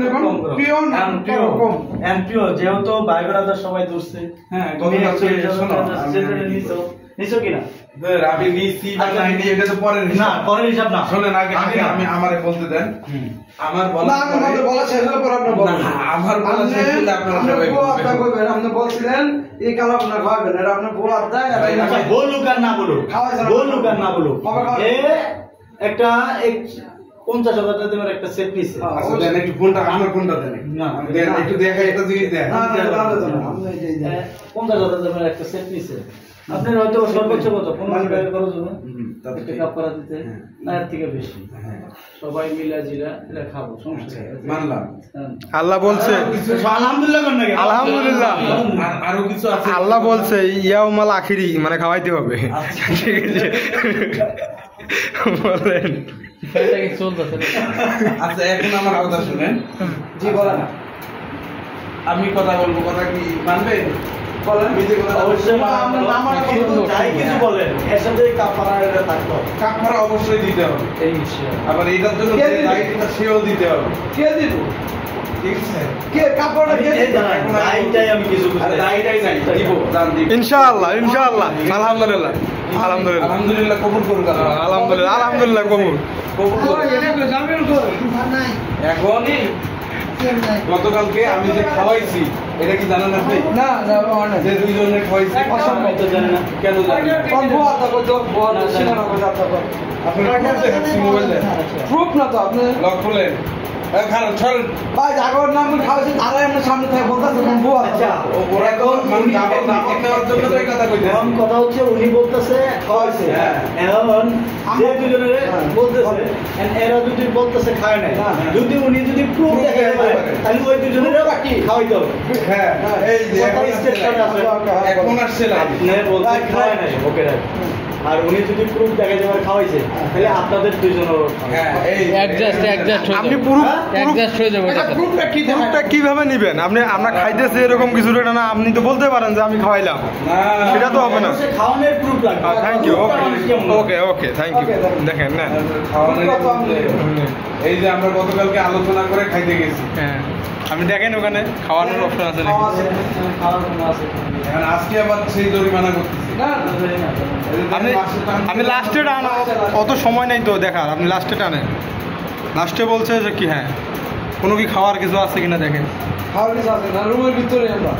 আপনি কোন প্রিয় না প্রিয় কম এমপিও যেহেতু ভাই ব্রাদার সবাই দূরছে হ্যাঁ তুমি গতকালকে শোনো নিছো কিনা আমি নিছি বা নাইনি এটা তো পরের না পরের হিসাব না শুনেন আগে আমি আমারে বলতে দেন আমার বলা বলা শেষ হওয়ার পর আপনি বলেন আমার বলা শেষ হলে আপনারা সবাই বলবেন আপনি বলছিলেন এই কালার আপনারা খাওয়াবেন এটা আপনি বল আদায় আচ্ছা বলুক আর না বলুক বলুক আর না বলুক এ একটা 50,000 টাকা দেওয়ার একটা সেট পিস আচ্ছা দেন একটু ফোনটা আমার ফোনটা দেন না দেন একটু দেখাই একটা জিনিস দেন না আপনি এই দেন 50,000 টাকার একটা সেট পিস আপনার হয়তো সর্বোচ্চ কত 15 টাকা খরচ হবে একটা কাপ করা দিতে না এর থেকে বেশি সবাই মিলা জিরা এটা খাবো সমস্যা মানলাম আল্লাহ বলছে আলহামদুলিল্লাহ কোন নাকি আলহামদুলিল্লাহ আরো কিছু আছে আল্লাহ বলছে ইয়াউমাল আখিরি মানে খাওয়াইতে হবে ঠিক আছে বলেন এটা কি চলতেছে আচ্ছা এখন আমার কথা শুনেন জি বলেন আমি কথা বলবো কথা কি মানবেন বলেন নিজে কথা অবশ্যই আমার কিন্তু যাই কিছু বলেন এর সাথে কাফারা এটা থাকতো কাপড় অবশ্যই দিতে হবে ইনশাআল্লাহ আবার এটার জন্য যে দায়িত্বটা সেও দিতে হবে কে দিব ঠিক আছে কে কাপড়টা কে দিব দাইটাই আমি কিছু বুঝতে দায়িত্বই নাই দিব দান দিব ইনশাআল্লাহ ইনশাআল্লাহ আলহামদুলিল্লাহ আলহামদুলিল্লাহ আলহামদুলিল্লাহ কবুল করুন আলহামদুলিল্লাহ আলহামদুলিল্লাহ কবুল কবুল করুন এখন গতকালকে আমি যে খাওয়াইছি এটা কি জানেন আপনি না না অনেক যে দুইজনে খাওয়াইছি অসম্ভব তো জানে না কেন জানেন কোন বল তা কত বল সিনা না কথা তা আপনি মোবাইল দেন প্রুফ না তো আপনি লক খুলেন খারাপ ছড়েন ভাই জাগর নাম খাওয়াছেন আর আমরা সামনে থেকে বলতাছে কোন বল আচ্ছা ওরা এখন মানে দাবত নেওয়ার জন্য তো এই কথা কইছে এখন কথা হচ্ছে উনি বলতেছে খাওয়াইছে হ্যাঁ। এখন যে দুজনে বলতেছে এরা যদি বলতেছে খায় নাই যদি উনি যদি প্রুফ দেখাতে পারে তাহলে ওই দুজনের খাওয়াইতে হবে হ্যাঁ এই যে কথা স্টেটমেন্ট আছে এখন আসছে না আপনি বলতে খায় নাই ওকে রাখ আর উনি যদি প্রুফ দেখাতে পারে খাওয়াইছে তাহলে আপনাদের দুইজনের হ্যাঁ এই আপনি পুরো অ্যাডজাস্ট হয়ে যাবে এটা প্রুফটা কি প্রুফটা কিভাবে নেবেন আপনি আমরা খাইতেছি এরকম কিছু না আপনি তো বলতে পারেন যে আমি খাওয়াইলাম না সেটা তো হবে না খাওয়ানোর প্রুফ লাগবে thank you okay okay thank you দেখেন না এই যে আমরা গতকালকে আলোচনা করে খাইতে গেছি হ্যাঁ আপনি দেখেন ওখানে খাওয়ানোর অপশন আছে নাকি খাওয়ার কোনো আছে এখন আজকে আবার সেই জরিমানা করতেছি না আপনি লাস্টে টান অত সময় নেই তো দেখার আপনি লাস্টে টানেন লাস্টে বলছে যে কি হ্যাঁ কোনো কি খাওয়ার কিছু আছে কিনা দেখেন খাওয়ার কিছু আছে না রুমের ভিতরে আমরা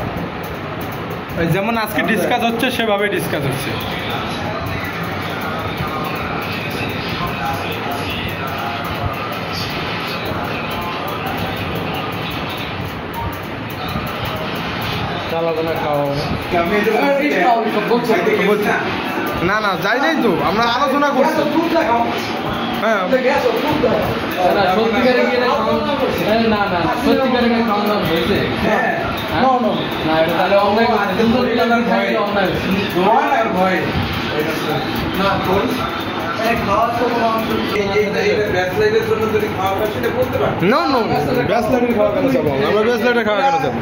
ওই যেমন আজকে ডিসকাস হচ্ছে সেভাবে ডিসকাস হচ্ছে না না যাই নাই তো আমরা আলোচনা করছি হ্যাঁ ভয় নো নো ব্যাচলাইটের খাওয়া কেন যাবো আমরা ব্যাচলাইটের খাওয়া কেন যাবো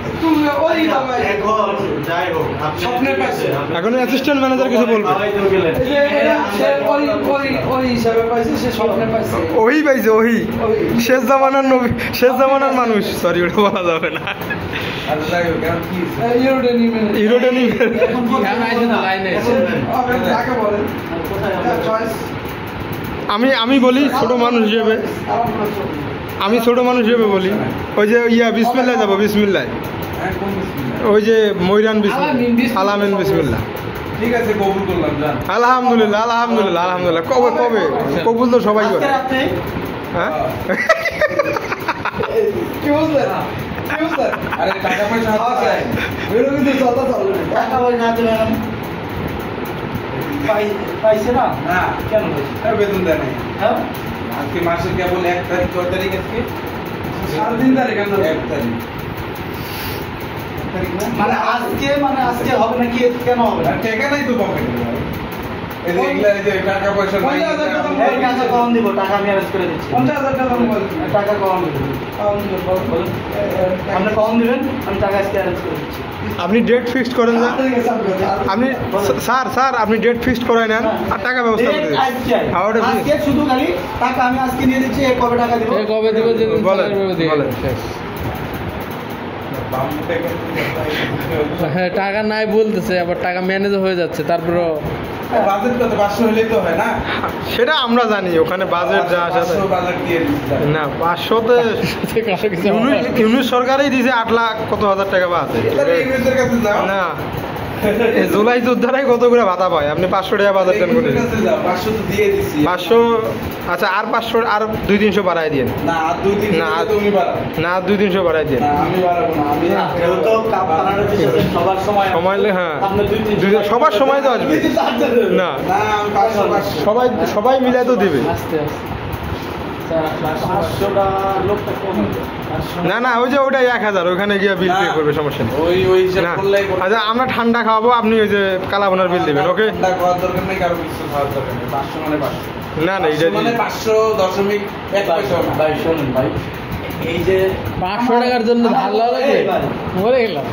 যাই হোক স্বপ্নের পাশে এখন অ্যাসিস্ট্যান্ট ম্যানেজার কিছু বলবে ওই হিসাবে পাইছে সে স্বপ্নে পাইছে ওই পাইছে ওই শেষ জামানার নবী শেষ জামানার মানুষ সরি ওটা বলা যাবে না ইউরোডেনি আমি বলি ছোট মানুষ হিসেবে আমি ছোট মানুষ হিসেবে বলি ওই যে বিসমিল্লাহ যাবো বিসমিল্লাহ ওই যে ময়রান বিসমিল্লাহ আলামিন বিসমিল্লাহ ঠিক আছে কবুল করলাম জান আলহামদুলিল্লাহ আলহামদুলিল্লাহ আলহামদুলিল্লাহ কবে কবে কবুল তো সবাই করে হ্যাঁ কি বুঝলেন আরে টাকা পয়সা হাতে চাই টাকা পয়সা হাতে ম্যাডাম পাইছে না না কেন বেতন দেয় নাই হ্যাঁ আজকে মাসের কেবল 1 তারিখ 6 তারিখ আজকে 3 তারিখ 1 তারিখ মানে আজকে হবে না কি কেন হবে না টাকা নাই তো পকেটে এই যে এগুলা এই যে টাকা পয়সা নাই এই টাকা কম দিব টাকা আমি অ্যারেঞ্জ করে দিচ্ছি 50,000 টাকা বল টাকা কম দিব আপনি কম দিবেন আমি টাকা আজকে অ্যারেঞ্জ করে দিচ্ছি আপনি ডেট ফিক্সড করেন না আপনি স্যার আপনি ডেট ফিক্সড করে নেন আর টাকা ব্যবস্থা করে দিন আজকে শুধু খালি টাকা আমি আজকে নিয়ে দিচ্ছি কবে টাকা দিব কবে দিব বলেন হ্যাঁ টাকা নাই বলতেছে, আবার টাকা ম্যানেজ হয়ে যাচ্ছে, তারপরও বাজেট কত 500 হলেই তো হয় না? সেটা আমরা জানি ওখানে বাজেট যা আসে 500 বাজেট দিয়ে দিচ্ছি। না 500তে কারো কিছু ইউনিট সরকারই দিয়েছে 8 লাখ কত হাজার টাকা বাজে তাহলে ইংরেজদের কাছে যাও। না এই জুলাই যোদ্ধারাই কত করে ভাতা পায়, আপনি 500 টাকা বাজার দেন করে ইংরেজদের কাছে যাও, 500 তো দিয়ে দিছি। 500 আচ্ছা আর 500 আর 200-300 বাড়াই দিন। না আর 2-3 না, না তুমি বাড়াও। না আর 200-300 বাড়াই দিন। না আমি বাড়াবো না, আমি যেহেতু কাপ বানানোর সাথে সবার সময় সময় হ্যাঁ আপনি 2-3 সবার সময় তো আসবে না, না আমি 500 সবাই মিলে তো দিবে। আস্তে আস্তে 500টা লোকটা কম হবে। না না ওই যে ওটাই 1000 ওখানে গিয়ে বিল পে করবে, সমস্যা নেই। ওই হিসাব না করলেই করবে। আচ্ছা আমরা ঠান্ডা খাওয়াবো, আপনি ওই যে কালাবোনার বিল দিবেন, ওকে? ঠান্ডা খাওয়ার দরকার নেই, কারো কিছু খাওয়ার দরকার নেই। 500 মানে 500। না না এটা 500 মানে 500.1 পয়সা না। ভাই শোনেন ভাই, এই যে 500 টাকার জন্য ধার লওয়া লাগে, মরে গেলাম।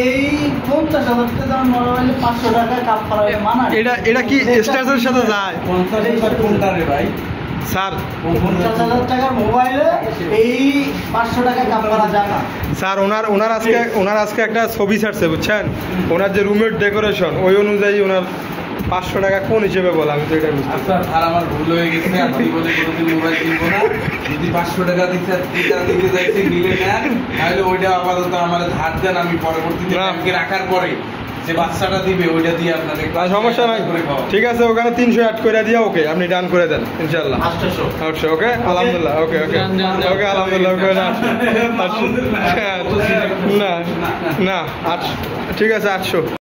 এই 50,000 টাকা দাম মোবাইলে 500 টাকা কাপ করা মানা। এটা কি স্ট্যাটাসের সাথে যায় 50,000 কোনটা রে ভাই? স্যার? 50,000 টাকার মোবাইলে এই 500 টাকা কাপ করা যায় না। স্যার ওনার আজকে একটা ছবি ছাড়ছে বুঝছেন, ওনার যে রুমের ডেকোরেশন ওই অনুযায়ী ওনার 500 টাকা কোন হিসেবে বলে, আমি তো এটা বুঝতে আচ্ছা আর আমার ভুল হয়ে গেছে, আমি বলে কোনোদিন মোবাইল কিনবো না। যদি 500 টাকা দিতে যাইতে দিলে নেন, তাহলে ওইটা আপাতত আমার ধার দেন, আমি পরবর্তীতে না। ব্যাংকে রাখার পরে যে বাচ্চাটা দিবে ওইটা দিয়ে আপনাকে সমস্যা নাই, করে খাওয়া। ঠিক আছে ওখানে 300 অ্যাড করে দিয়ে ওকে আপনি ডান করে দেন ইনশাআল্লাহ। 800 আচ্ছা ওকে আলহামদুলিল্লাহ, ওকে ওকে ওকে আলহামদুলিল্লাহ, ওকে না না না ঠিক আছে 800।